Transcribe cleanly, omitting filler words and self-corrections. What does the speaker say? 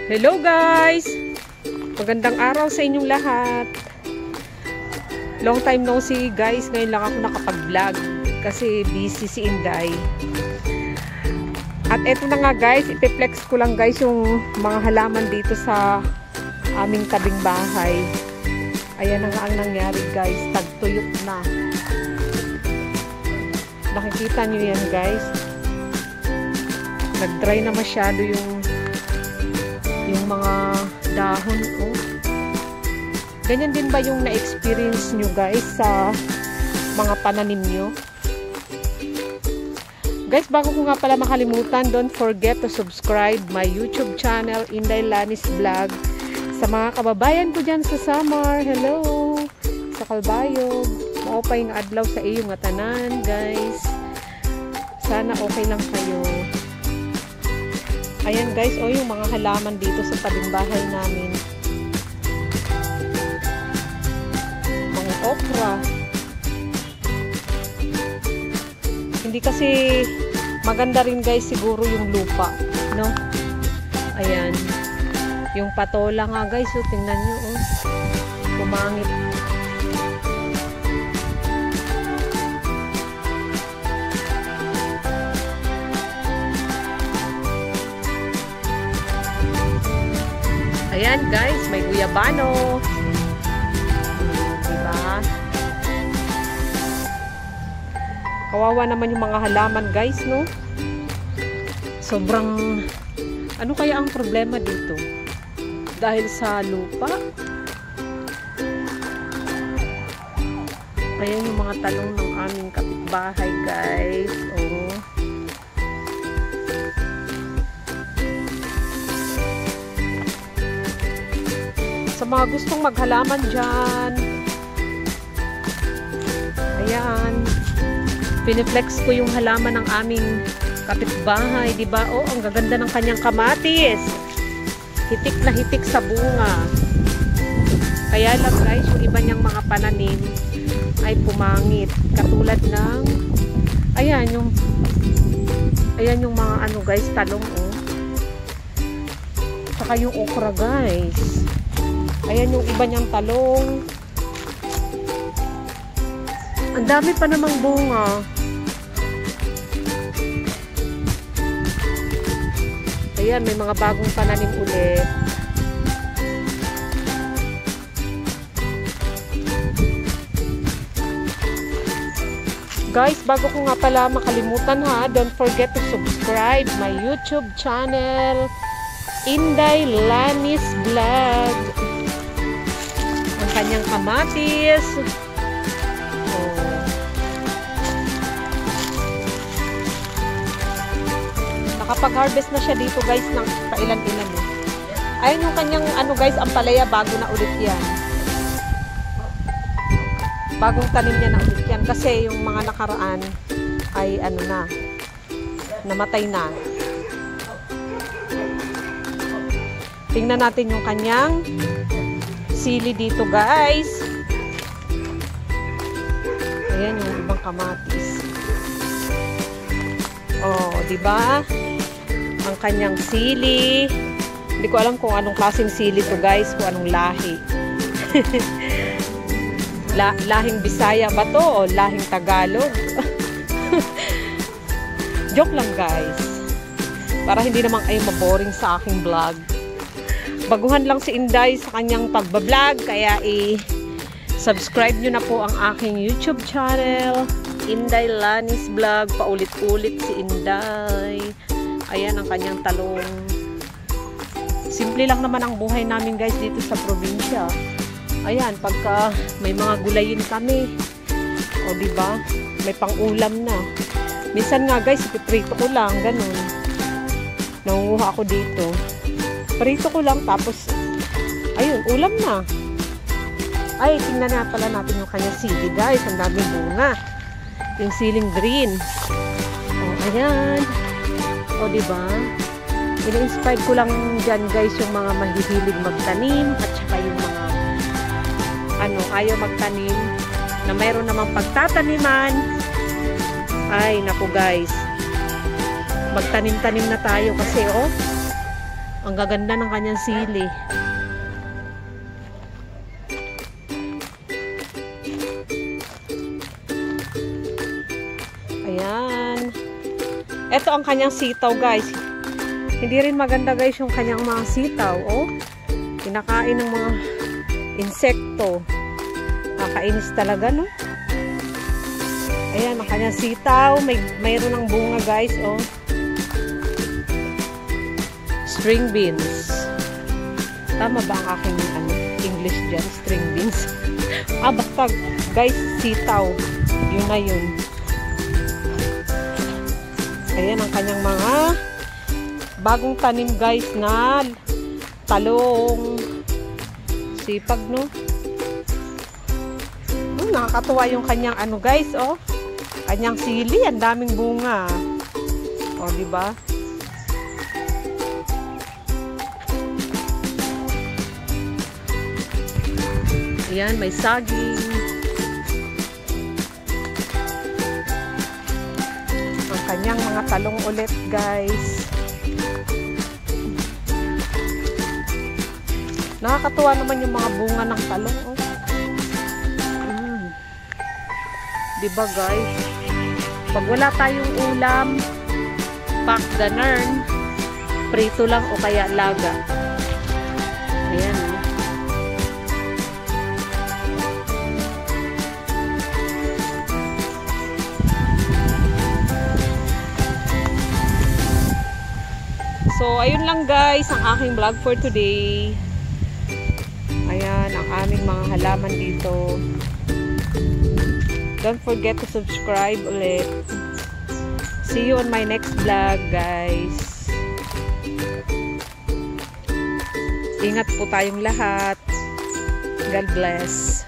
Hello guys! Magandang araw sa inyong lahat. Long time no see guys. Ngayon lang ako nakapag-vlog kasi busy si Inday. At eto na nga guys, ipiplex ko lang guys yung mga halaman dito sa aming tabing bahay. Ayan na nga ang nangyari guys, tagtuyot na. Nakikita nyo yan guys. Nag-dry na masyado yung mga dahon. Oh. Ganyan din ba yung na-experience nyo guys sa mga pananim nyo? Guys, bago ko nga pala makalimutan, don't forget to subscribe my YouTube channel, Inday Lanis Vlog. Sa mga kababayan ko dyan sa Samar, hello! Sa Kalbayog, maupay nga adlaw sa iyo nga tanan, guys. Sana okay lang kayo. Ayan guys, o yung mga halaman dito sa tabing bahay namin. Mga okra. Hindi kasi maganda rin guys siguro yung lupa, no? Ayan. Yung patola nga guys, so tingnan nyo, oh. Pumangit. Ayan guys, may guyabano. Diba? Kawawa naman yung mga halaman guys, no? Sobrang, ano kaya ang problema dito? Dahil sa lupa? Ayan yung mga talong ng aming kapitbahay guys. Oh. Sa mga gustong maghalaman dyan, ayan, piniflex ko yung halaman ng aming kapitbahay, diba? Oh, ang gaganda ng kanyang kamatis. Hitik na hitik sa bunga. Kaya lang guys, yung iba niyang mga pananim ay pumangit. Katulad ng, ayan yung mga ano guys, talong, oh. Saka yung okra guys. Ayan yung iba niyang talong. Ang dami pa namang bunga. Ayan, may mga bagong pananim ulit. Guys, bago ko nga pala makalimutan ha, don't forget to subscribe my YouTube channel, Inday Lanis Vlog. Ang kanyang kamatis. Oh. Nakapag-harvest na siya dito guys ng pailan-ilan. Ayun yung kanyang ano guys, ampalaya, bago na ulit yan. Bagong tanim niya na ulit yan. Kasi yung mga nakaraan ay ano na, namatay na. Tingnan natin yung kanyang sili dito guys. Ayan yung ibang kamatis. Oh, di ba? Ang kanyang sili. Hindi ko alam kung anong klaseng sili to guys, kung anong lahi. Lahing Bisaya ba to o lahing Tagalog? Joke lang guys. Para hindi naman kayo maboring sa aking vlog. Baguhan lang si Inday sa kanyang pagbablog, kaya i-subscribe nyo na po ang aking YouTube channel, Inday Lanis Vlog. Paulit-ulit si Inday. Ayan ang kanyang talong. Simple lang naman ang buhay namin guys dito sa probinsya. Ayan, pagka may mga gulayin kami, o diba, may pang-ulam na. Minsan nga guys, ipiprito ko lang, ganun. Nangunguha ako dito. Prito ko lang, tapos ayun, ulam na. Ay, tingnan na pala natin yung kanya sili guys. Ang daming bunga. Yung siling green. Oh, ayan. O, diba? Ina-inspired ko lang dyan guys yung mga mahihilig magtanim at saka yung mga ayaw magtanim na mayroon namang pagtataniman. Ay, naku guys. Magtanim-tanim na tayo kasi oh. Ang gaganda ng kanyang sili. Ayan. Ito ang kanyang sitaw, guys. Hindi rin maganda, guys, yung kanyang mga sitaw. Oh, kinakain ng mga insekto. Nakakainis talaga, no? Ayan, ang kanyang sitaw. Mayroon ng bunga, guys, oh. String beans. Tama ba ang aking English dyan? String beans. Basta, guys, sitaw. Yun na yun. Ayan ang kanyang mga bagong tanim, guys, na talong. Sipag, no? Nakakatuwa yung kanyang guys, oh. Kanyang sili, ang daming bunga. Oh, di ba? Ayan, may saging. Ang kanyang mga talong ulit, guys. Nakakatuwa naman yung mga bunga ng talong, oh. Diba, guys? Pag wala tayong ulam, pack the nern, prito lang o kaya laga. Ayan. So, ayun lang, guys, ang aking vlog for today. Ayan, ang aming mga halaman dito. Don't forget to subscribe ulit. See you on my next vlog, guys. Ingat po tayong lahat. God bless.